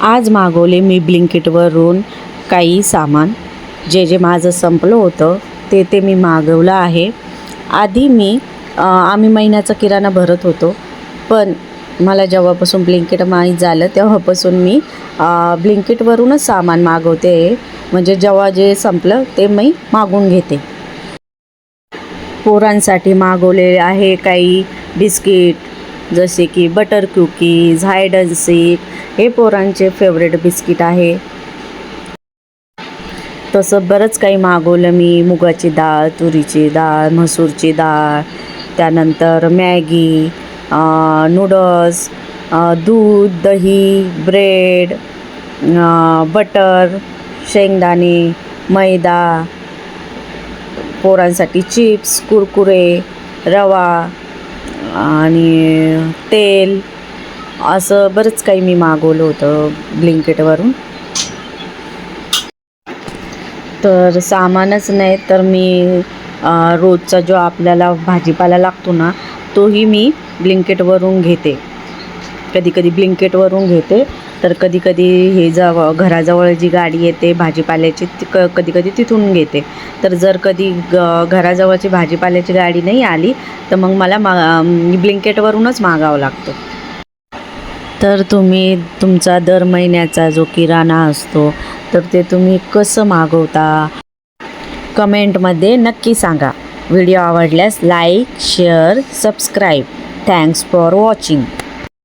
आज मागवले मी ब्लिंकिटवरून काही सामान. जे माझं संपलं होतं ते मी मागवलं आहे. आधी आम्ही महिन्याचा किराणा भरत होतो, पण मला जेव्हापासून ब्लिंकिट माहीत झालं तेव्हापासून मी ब्लिंकिटवरूनच सामान मागवते. म्हणजे जेव्हा जे संपलं ते मी मागवून घेते. पोरांसाठी मागवलेले आहे काही बिस्किट, जसे की butter cookies, hide and sick. हे पोरांचे फेवरेट बिस्किट आहे. तसं बरंच काही मागवलं मी. मुगाची डाळ, तुरीची डाळ, मसूरची डाळ, त्यानंतर मॅगी, नूडल्स, दूध, दही, ब्रेड, बटर, शेंगदाणे, मैदा, पोरांसाठी चिप्स, कुरकुरे, रवा आणि तेल, असं बरंच काही मी मागवलं होतं ब्लिंकिटवरून. तर सामानच नाही तर मी रोजचा जो आपल्याला भाजीपाला लागतो ना, तोही मी ब्लिंकिटवरून घेते. कधी ब्लिंकिटवरून घेते, तर कधी हे घराजवळ जी गाडी येते भाजीपाल्याची कधी तिथून घेते. तर जर कधी घराजवळची भाजीपाल्याची गाडी नाही आली तर मग मला ब्लिंकिटवरूनच मागावं लागतं. तर तुम्ही तुमचा दर महिन्याचा जो किराणा असतो तर ते तुम्ही कसं मागवता, कमेंटमध्ये नक्की सांगा. व्हिडिओ आवडल्यास like, share, subscribe. Thanks for watching.